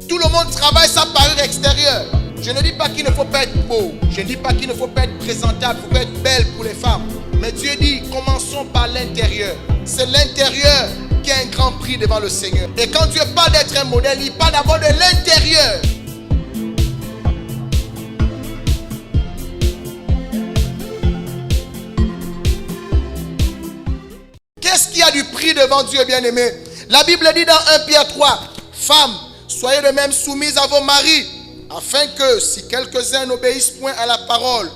Tout le monde travaille sa parure extérieure. Je ne dis pas qu'il ne faut pas être beau. Je ne dis pas qu'il ne faut pas être présentable. Il faut pas être belle pour les femmes. Mais Dieu dit, commençons par l'intérieur. C'est l'intérieur qui a un grand prix devant le Seigneur. Et quand Dieu parle d'être un modèle, il parle d'abord de l'intérieur. Qu'est-ce qui a du prix devant Dieu, bien-aimé? La Bible dit dans 1 Pierre 3, femmes, soyez de même soumises à vos maris, afin que, si quelques-uns n'obéissent point à la parole,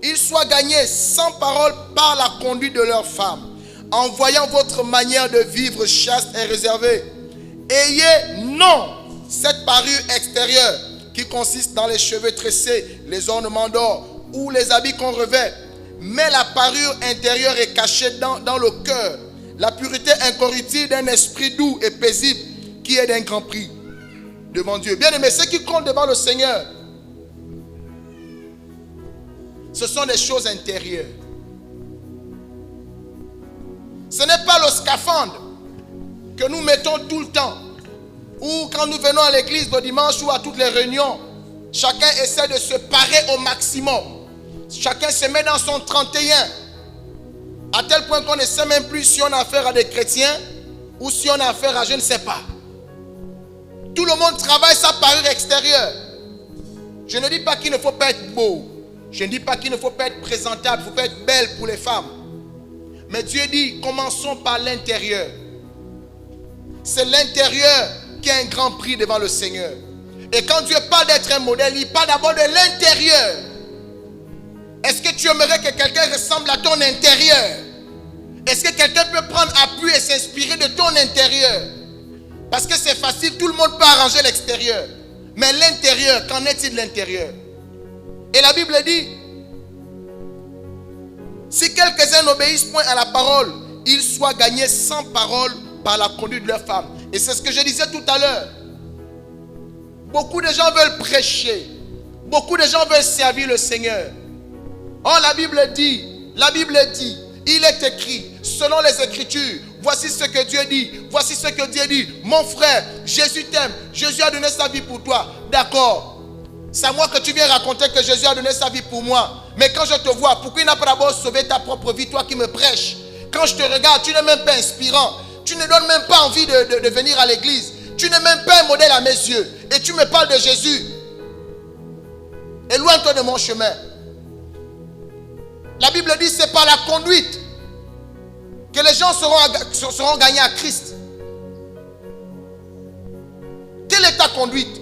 ils soient gagnés sans parole par la conduite de leurs femmes, en voyant votre manière de vivre chaste et réservée. Ayez non cette parure extérieure qui consiste dans les cheveux tressés, les ornements d'or ou les habits qu'on revêt, mais la parure intérieure est cachée dans le cœur, la pureté incorruptible d'un esprit doux et paisible qui est d'un grand prix devant Dieu. Bien aimé, ce qui compte devant le Seigneur, ce sont des choses intérieures. Ce n'est pas le scaphandre que nous mettons tout le temps, ou quand nous venons à l'église le dimanche ou à toutes les réunions, chacun essaie de se parer au maximum. Chacun se met dans son 31, à tel point qu'on ne sait même plus si on a affaire à des chrétiens ou si on a affaire à je ne sais pas. Tout le monde travaille sa parure extérieure. Je ne dis pas qu'il ne faut pas être beau. Je ne dis pas qu'il ne faut pas être présentable. Il ne faut pas être belle pour les femmes. Mais Dieu dit, commençons par l'intérieur. C'est l'intérieur qui a un grand prix devant le Seigneur. Et quand Dieu parle d'être un modèle, il parle d'abord de l'intérieur. Est-ce que tu aimerais que quelqu'un ressemble à ton intérieur? Est-ce que quelqu'un peut prendre appui et s'inspirer de ton intérieur? Parce que c'est facile, tout le monde peut arranger l'extérieur. Mais l'intérieur, qu'en est-il de l'intérieur? Et la Bible dit, si quelques-uns n'obéissent point à la parole, ils soient gagnés sans parole par la conduite de leur femme. Et c'est ce que je disais tout à l'heure. Beaucoup de gens veulent prêcher. Beaucoup de gens veulent servir le Seigneur. Oh, la Bible dit, il est écrit, selon les Écritures, voici ce que Dieu dit, voici ce que Dieu dit. Mon frère, Jésus t'aime, Jésus a donné sa vie pour toi. D'accord, c'est à moi que tu viens raconter que Jésus a donné sa vie pour moi. Mais quand je te vois, pourquoi il n'a pas d'abord sauvé ta propre vie, toi qui me prêches? Quand je te regarde, tu n'es même pas inspirant. Tu ne donnes même pas envie de venir à l'église. Tu n'es même pas un modèle à mes yeux. Et tu me parles de Jésus. Éloigne-toi de mon chemin. La Bible dit, c'est par la conduite que les gens seront gagnés à Christ. Quelle est ta conduite?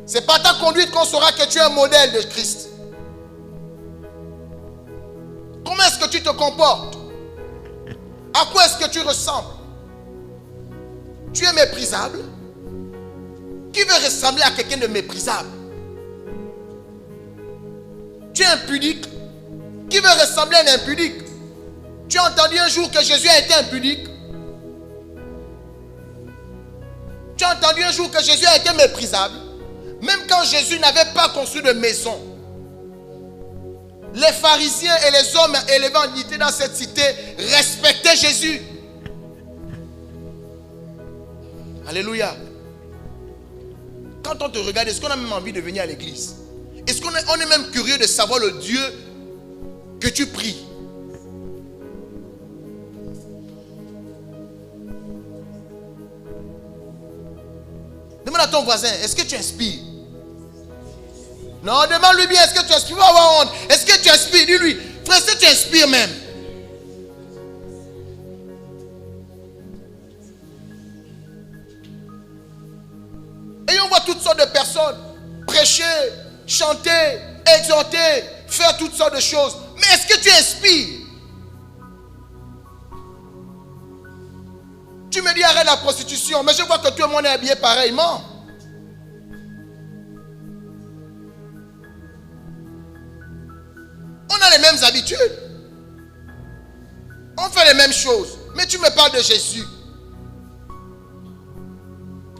C'est par ta conduite qu'on saura que tu es un modèle de Christ. Comment est-ce que tu te comportes? À quoi est-ce que tu ressembles? Tu es méprisable? Qui veut ressembler à quelqu'un de méprisable? Tu es impudique? Qui veut ressembler à un impudique? Tu as entendu un jour que Jésus a été impudique? Tu as entendu un jour que Jésus a été méprisable? Même quand Jésus n'avait pas construit de maison, les pharisiens et les hommes élevés en dignité dans cette cité respectaient Jésus. Alléluia. Quand on te regarde, est-ce qu'on a même envie de venir à l'église? Est-ce qu'on est même curieux de savoir le Dieu que tu pries? Demande à ton voisin, est-ce que tu inspires? Non, demande-lui bien, est-ce que tu inspires? Va avoir honte. Est-ce que tu inspires? Dis-lui, frère, est-ce que tu inspires même? Et on voit toutes sortes de personnes prêcher, chanter, exhorter, faire toutes sortes de choses. Mais est-ce que tu inspires? Tu me dis arrête la prostitution, mais je vois que tout le monde est habillé pareillement. On a les mêmes habitudes. On fait les mêmes choses. Mais tu me parles de Jésus.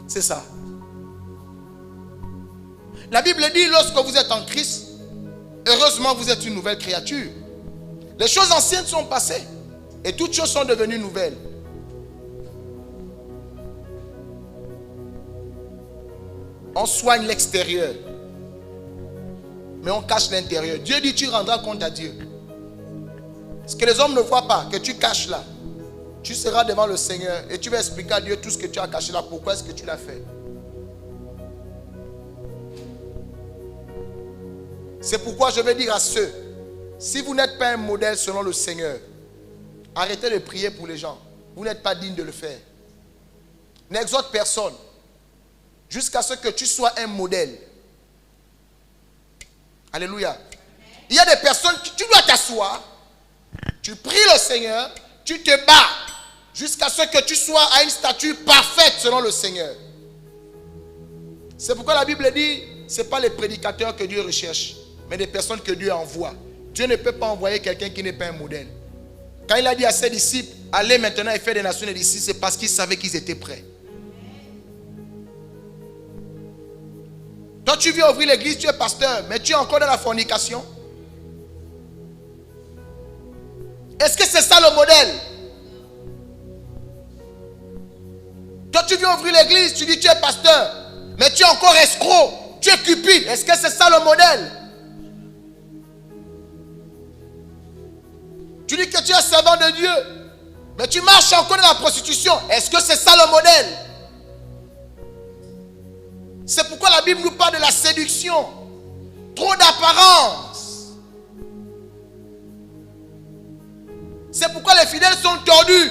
C'est ça. La Bible dit, lorsque vous êtes en Christ, heureusement vous êtes une nouvelle créature. Les choses anciennes sont passées et toutes choses sont devenues nouvelles. On soigne l'extérieur, mais on cache l'intérieur. Dieu dit, tu rendras compte à Dieu. Ce que les hommes ne voient pas, que tu caches là, tu seras devant le Seigneur et tu vas expliquer à Dieu tout ce que tu as caché là. Pourquoi est-ce que tu l'as fait? C'est pourquoi je vais dire à ceux, si vous n'êtes pas un modèle selon le Seigneur, arrêtez de prier pour les gens. Vous n'êtes pas digne de le faire. N'exhorte personne jusqu'à ce que tu sois un modèle. Alléluia. Il y a des personnes, tu dois t'asseoir, tu pries le Seigneur, tu te bats jusqu'à ce que tu sois à une stature parfaite selon le Seigneur. C'est pourquoi la Bible dit, ce n'est pas les prédicateurs que Dieu recherche, mais des personnes que Dieu envoie. Dieu ne peut pas envoyer quelqu'un qui n'est pas un modèle. Quand il a dit à ses disciples, allez maintenant et faire des nations des disciples, c'est parce qu'il savait qu'ils étaient prêts. Toi, tu viens ouvrir l'église, tu es pasteur, mais tu es encore dans la fornication. Est-ce que c'est ça le modèle? Toi, tu viens ouvrir l'église, tu dis tu es pasteur, mais tu es encore escroc, tu es cupide. Est-ce que c'est ça le modèle? Tu dis que tu es servant de Dieu, mais tu marches encore dans la prostitution. Est-ce que c'est ça le modèle? C'est pourquoi la Bible nous parle de la séduction. Trop d'apparence. C'est pourquoi les fidèles sont tordus.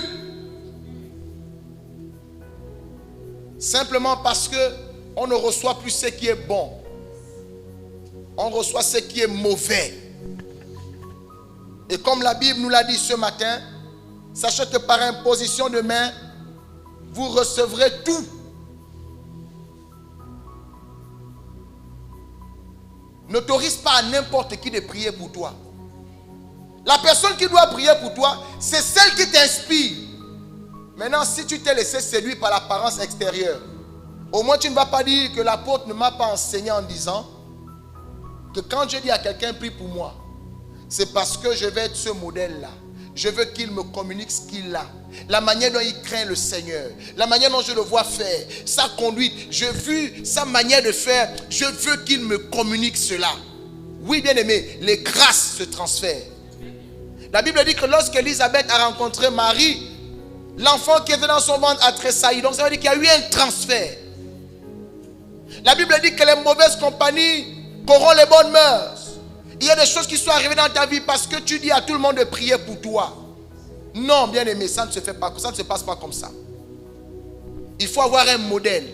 Simplement parce que on ne reçoit plus ce qui est bon. On reçoit ce qui est mauvais. Et comme la Bible nous l'a dit ce matin, sachez que par imposition de main, vous recevrez tout. N'autorise pas à n'importe qui de prier pour toi. La personne qui doit prier pour toi, c'est celle qui t'inspire. Maintenant, si tu t'es laissé séduire par l'apparence extérieure, au moins tu ne vas pas dire que l'apôtre ne m'a pas enseigné en disant que quand je dis à quelqu'un prie pour moi, c'est parce que je vais être ce modèle-là. Je veux qu'il me communique ce qu'il a. La manière dont il craint le Seigneur. La manière dont je le vois faire. Sa conduite. J'ai vu sa manière de faire. Je veux qu'il me communique cela. Oui, bien aimé, les grâces se transfèrent. La Bible dit que lorsque Élisabeth a rencontré Marie, l'enfant qui était dans son ventre a tressailli. Donc ça veut dire qu'il y a eu un transfert. La Bible dit que les mauvaises compagnies corrompent les bonnes mœurs. Il y a des choses qui sont arrivées dans ta vie parce que tu dis à tout le monde de prier pour toi. Non, bien aimé, ça ne se fait pas, ça ne se passe pas comme ça. Il faut avoir un modèle.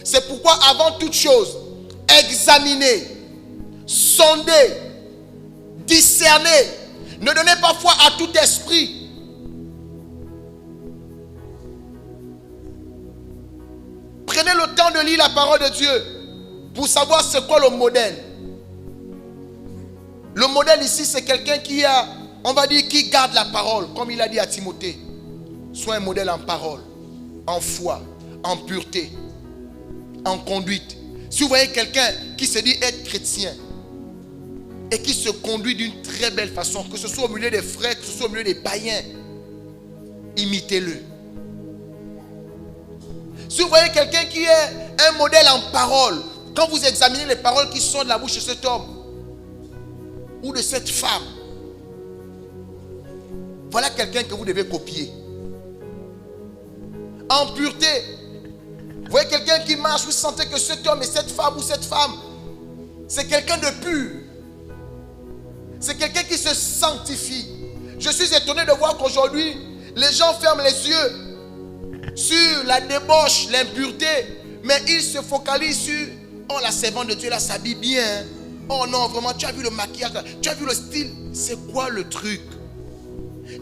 C'est pourquoi avant toute chose, examinez, sondez, discernez. Ne donnez pas foi à tout esprit. Prenez le temps de lire la parole de Dieu pour savoir c'est quoi le modèle. Le modèle ici, c'est quelqu'un qui a, on va dire, qui garde la parole, comme il a dit à Timothée. Sois un modèle en parole, en foi, en pureté, en conduite. Si vous voyez quelqu'un qui se dit être chrétien et qui se conduit d'une très belle façon, que ce soit au milieu des frères, que ce soit au milieu des païens, imitez-le. Si vous voyez quelqu'un qui est un modèle en parole, quand vous examinez les paroles qui sortent de la bouche de cet homme ou de cette femme, voilà quelqu'un que vous devez copier. En pureté, vous voyez quelqu'un qui marche, vous sentez que cet homme et cette femme ou cette femme, c'est quelqu'un de pur. C'est quelqu'un qui se sanctifie. Je suis étonné de voir qu'aujourd'hui, les gens ferment les yeux sur la débauche, l'impureté, mais ils se focalisent sur « Oh, la servante de Dieu, là, s'habille bien. Oh non, vraiment, tu as vu le maquillage, tu as vu le style. » C'est quoi le truc?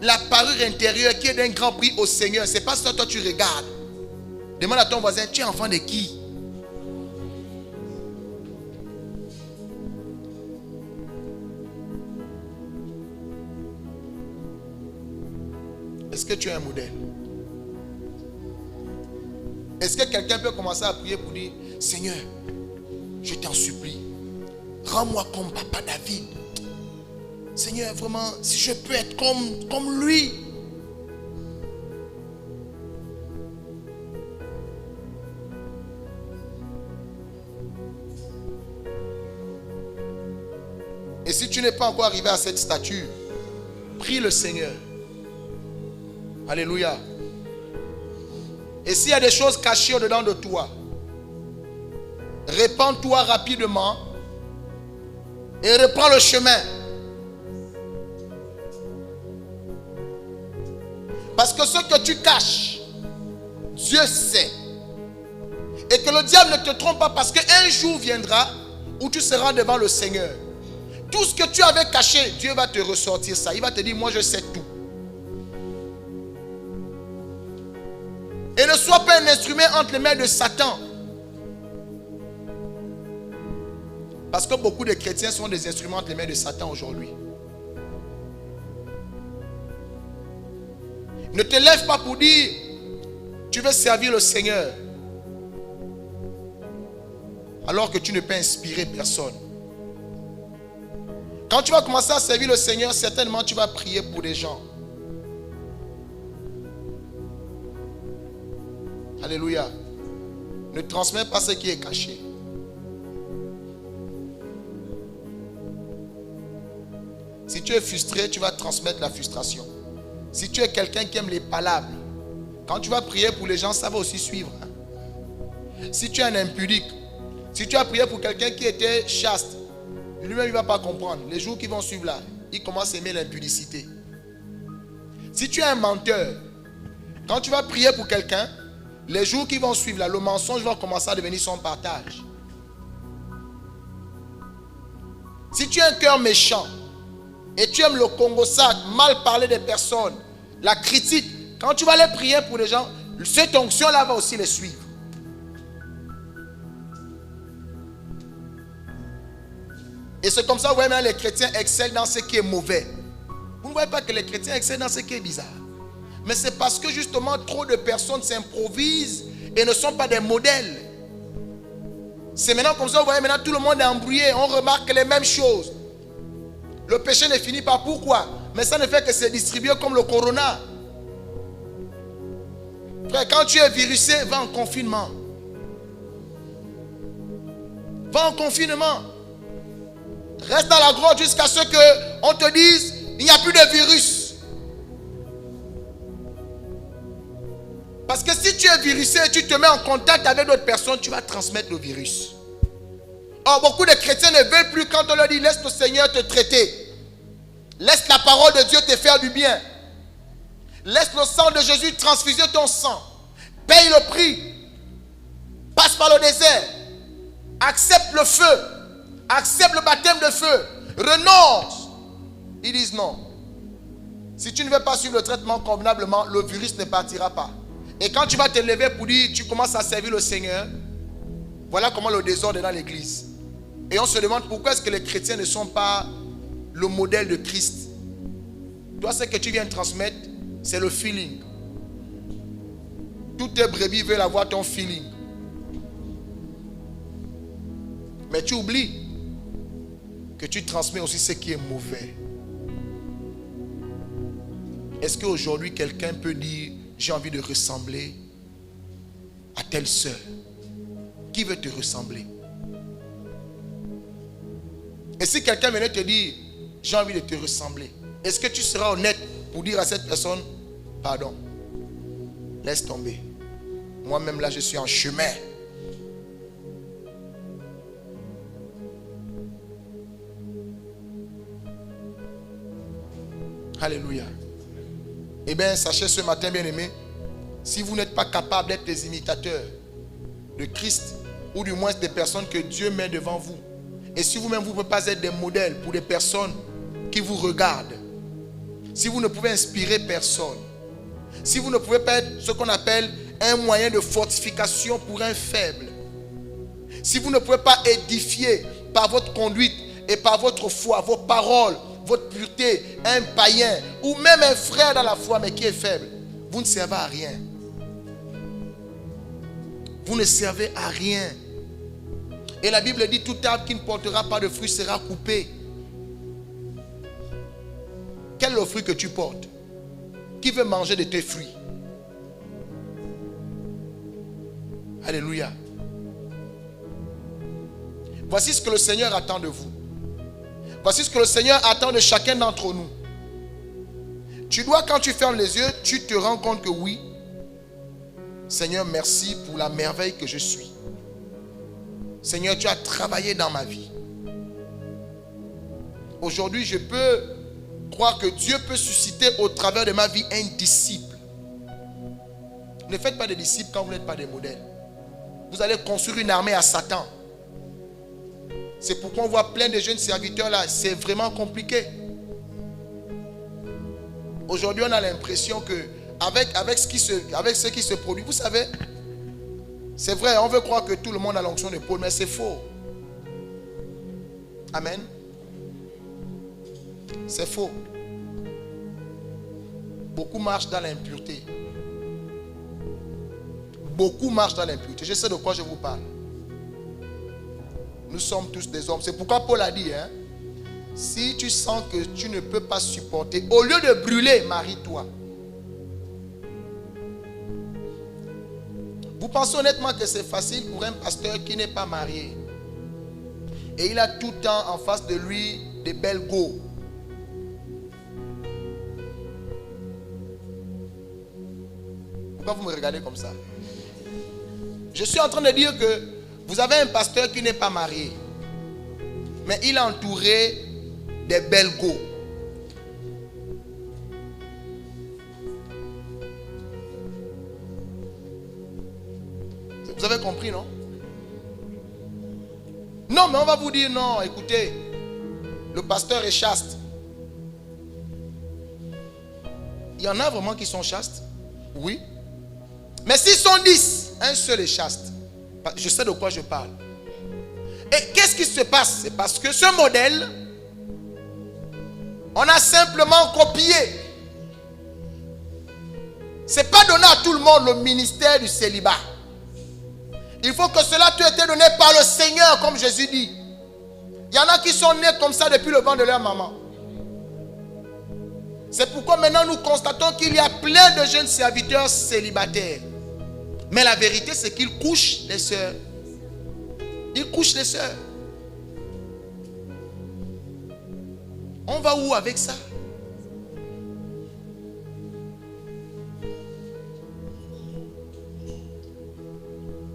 La parure intérieure qui est d'un grand prix au Seigneur, c'est pas ça que toi tu regardes. Demande à ton voisin, tu es enfant de qui? Est-ce que tu es un modèle? Est-ce que quelqu'un peut commencer à prier pour dire, Seigneur, je t'en supplie, rends-moi comme papa David. Seigneur, vraiment, si je peux être comme lui. Et si tu n'es pas encore arrivé à cette stature, prie le Seigneur. Alléluia. Et s'il y a des choses cachées au-dedans de toi, répands-toi rapidement et reprends le chemin. Parce que ce que tu caches, Dieu sait. Et que le diable ne te trompe pas, parce qu'un jour viendra où tu seras devant le Seigneur. Tout ce que tu avais caché, Dieu va te ressortir ça. Il va te dire, moi je sais tout. Et ne sois pas un instrument entre les mains de Satan. Parce que beaucoup de chrétiens sont des instruments entre les mains de Satan aujourd'hui. Ne te lève pas pour dire, tu veux servir le Seigneur, alors que tu ne peux inspirer personne. Quand tu vas commencer à servir le Seigneur, certainement tu vas prier pour des gens. Alléluia. Ne transmets pas ce qui est caché. Si tu es frustré, tu vas transmettre la frustration. Si tu es quelqu'un qui aime les palabres, quand tu vas prier pour les gens, ça va aussi suivre. Si tu es un impudique, si tu as prié pour quelqu'un qui était chaste, lui-même il ne va pas comprendre. Les jours qui vont suivre là, il commence à aimer l'impudicité. Si tu es un menteur, quand tu vas prier pour quelqu'un, les jours qui vont suivre là, le mensonge va commencer à devenir son partage. Si tu as un cœur méchant et tu aimes le Congo sac, mal parler des personnes, la critique, quand tu vas aller prier pour les gens, cette onction-là va aussi les suivre. Et c'est comme ça, vous voyez maintenant les chrétiens excellent dans ce qui est mauvais. Vous ne voyez pas que les chrétiens excellent dans ce qui est bizarre. Mais c'est parce que justement trop de personnes s'improvisent et ne sont pas des modèles. C'est maintenant comme ça, vous voyez maintenant tout le monde est embrouillé. On remarque les mêmes choses. Le péché ne finit pas. Pourquoi? Mais ça ne fait que se distribuer comme le corona. Frère, quand tu es virusé, va en confinement. Va en confinement. Reste dans la grotte jusqu'à ce qu'on te dise il n'y a plus de virus. Parce que si tu es virusé et tu te mets en contact avec d'autres personnes, tu vas transmettre le virus. Or, beaucoup de chrétiens ne veulent plus quand on leur dit laisse le Seigneur te traiter. Laisse la parole de Dieu te faire du bien. Laisse le sang de Jésus transfuser ton sang. Paye le prix. Passe par le désert. Accepte le feu. Accepte le baptême de feu. Renonce. Ils disent non. Si tu ne veux pas suivre le traitement convenablement, le virus ne partira pas. Et quand tu vas te lever pour dire tu commences à servir le Seigneur, voilà comment le désordre est dans l'église. Et on se demande pourquoi est-ce que les chrétiens ne sont pas le modèle de Christ. Toi, ce que tu viens de transmettre, c'est le feeling. Toutes tes brebis veulent avoir ton feeling. Mais tu oublies que tu transmets aussi ce qui est mauvais. Est-ce qu'aujourd'hui quelqu'un peut dire j'ai envie de ressembler à telle sœur? Qui veut te ressembler? Et si quelqu'un venait te dire j'ai envie de te ressembler, est-ce que tu seras honnête pour dire à cette personne pardon, laisse tomber, moi-même là je suis en chemin? Alléluia. Eh bien, sachez ce matin, bien-aimés, si vous n'êtes pas capable d'être des imitateurs de Christ, ou du moins des personnes que Dieu met devant vous, et si vous-même vous ne pouvez pas être des modèles pour des personnes qui vous regardent, si vous ne pouvez inspirer personne, si vous ne pouvez pas être ce qu'on appelle un moyen de fortification pour un faible, si vous ne pouvez pas édifier par votre conduite et par votre foi, vos paroles, votre pureté, un païen ou même un frère dans la foi mais qui est faible, vous ne servez à rien. Vous ne servez à rien. Et la Bible dit tout arbre qui ne portera pas de fruits sera coupé. Quel est le fruit que tu portes? Qui veut manger de tes fruits? Alléluia. Voici ce que le Seigneur attend de vous. Voici ce que le Seigneur attend de chacun d'entre nous. Tu dois, quand tu fermes les yeux, tu te rends compte que oui, Seigneur, merci pour la merveille que je suis. Seigneur, tu as travaillé dans ma vie. Aujourd'hui, je peux croire que Dieu peut susciter au travers de ma vie un disciple. Ne faites pas des disciples quand vous n'êtes pas des modèles. Vous allez construire une armée à Satan. C'est pourquoi on voit plein de jeunes serviteurs là. C'est vraiment compliqué. Aujourd'hui, on a l'impression que avec ce qui se produit, vous savez, c'est vrai, on veut croire que tout le monde a l'onction de Paul, mais c'est faux. Amen. C'est faux. Beaucoup marchent dans l'impureté. Beaucoup marchent dans l'impureté. Je sais de quoi je vous parle. Nous sommes tous des hommes. C'est pourquoi Paul a dit, si tu sens que tu ne peux pas supporter, au lieu de brûler, marie-toi. Vous pensez honnêtement que c'est facile pour un pasteur qui n'est pas marié et il a tout le temps en face de lui des belles go. Pourquoi vous me regardez comme ça? Je suis en train de dire que vous avez un pasteur qui n'est pas marié, mais il est entouré des belles go. Vous avez compris, non? Non, mais on va vous dire non, écoutez, le pasteur est chaste. Il y en a vraiment qui sont chastes? Oui. Mais s'ils sont 10, un seul est chaste. Je sais de quoi je parle. Et qu'est-ce qui se passe? C'est parce que ce modèle, on a simplement copié. Ce n'est pas donné à tout le monde le ministère du célibat. Il faut que cela te été donné par le Seigneur, comme Jésus dit. Il y en a qui sont nés comme ça depuis le ventre de leur maman. C'est pourquoi maintenant nous constatons qu'il y a plein de jeunes serviteurs célibataires. Mais la vérité, c'est qu'ils couchent les sœurs. Ils couchent les sœurs. On va où avec ça?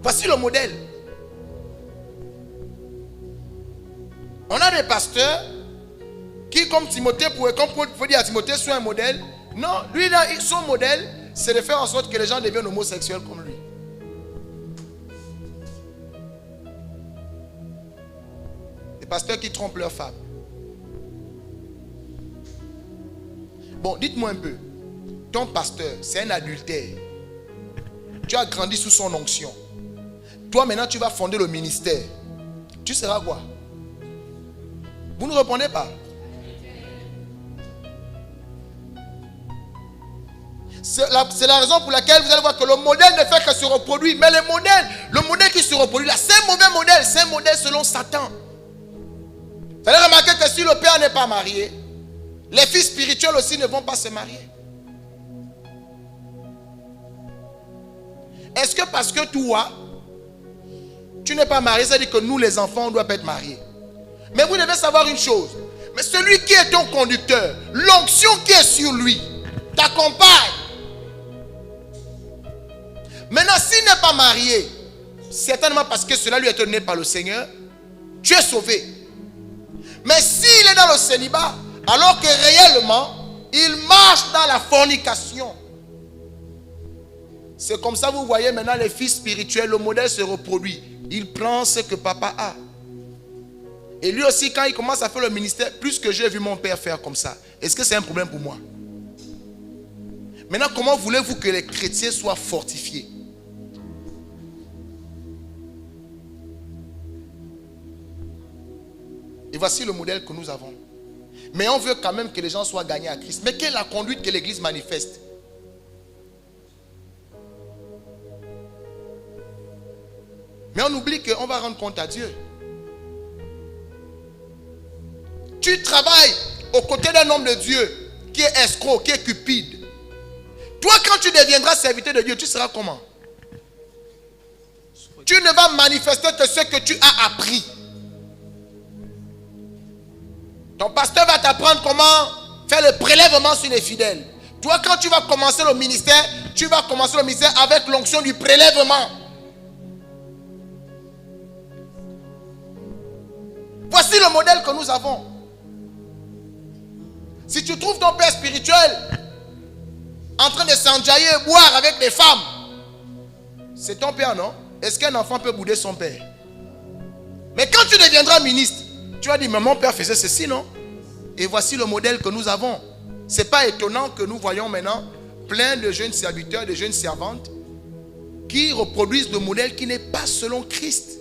Voici le modèle. On a des pasteurs qui, comme Timothée, comme Paul pouvait dire à Timothée, soit un modèle. Non, lui, là, son modèle, c'est de faire en sorte que les gens deviennent homosexuels comme lui. Des pasteurs qui trompent leurs femmes. Bon, dites-moi un peu. Ton pasteur, c'est un adultère. Tu as grandi sous son onction. Toi, maintenant, tu vas fonder le ministère. Tu seras quoi? Vous ne répondez pas. C'est la raison pour laquelle vous allez voir que le modèle ne fait que se reproduire. Mais le modèle qui se reproduit là, c'est un mauvais modèle. C'est un modèle selon Satan. Vous allez remarquer que si le père n'est pas marié, les filles spirituelles aussi ne vont pas se marier. Est-ce que parce que toi, tu n'es pas marié, ça veut dire que nous les enfants, on doit pas être mariés? Mais vous devez savoir une chose. Mais celui qui est ton conducteur, l'onction qui est sur lui, t'accompagne. Maintenant, s'il n'est pas marié, certainement parce que cela lui est donné par le Seigneur, tu es sauvé. Mais s'il est dans le célibat, alors que réellement, il marche dans la fornication. C'est comme ça, vous voyez maintenant les filles spirituelles, le modèle se reproduit. Il prend ce que papa a. Et lui aussi, quand il commence à faire le ministère, plus que j'ai vu mon père faire comme ça, est-ce que c'est un problème pour moi? Maintenant, comment voulez-vous que les chrétiens soient fortifiés? Et voici le modèle que nous avons. Mais on veut quand même que les gens soient gagnés à Christ. Mais quelle est la conduite que l'Église manifeste? Mais on oublie qu'on va rendre compte à Dieu. Tu travailles aux côtés d'un homme de Dieu qui est escroc, qui est cupide. Toi, quand tu deviendras serviteur de Dieu, tu seras comment? Tu ne vas manifester que ce que tu as appris. Ton pasteur va t'apprendre comment faire le prélèvement sur les fidèles. Toi, quand tu vas commencer le ministère, tu vas commencer le ministère avec l'onction du prélèvement. Voici le modèle que nous avons. Si tu trouves ton père spirituel en train de s'enjailler et boire avec des femmes, c'est ton père, non? Est-ce qu'un enfant peut bouder son père? Mais quand tu deviendras ministre, tu vas dire, mais mon père faisait ceci, non? Et voici le modèle que nous avons. Ce n'est pas étonnant que nous voyons maintenant plein de jeunes serviteurs, de jeunes servantes qui reproduisent le modèle qui n'est pas selon Christ.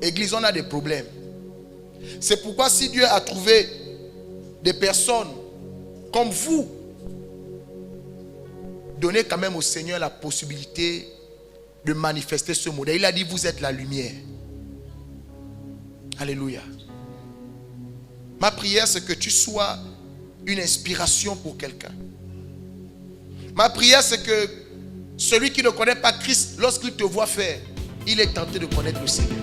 Église, on a des problèmes. C'est pourquoi si Dieu a trouvé des personnes comme vous, donnez quand même au Seigneur la possibilité de manifester ce modèle. Il a dit, vous êtes la lumière. Alléluia. Ma prière, c'est que tu sois une inspiration pour quelqu'un. Ma prière, c'est que celui qui ne connaît pas Christ, lorsqu'il te voit faire, il est tenté de connaître le Seigneur.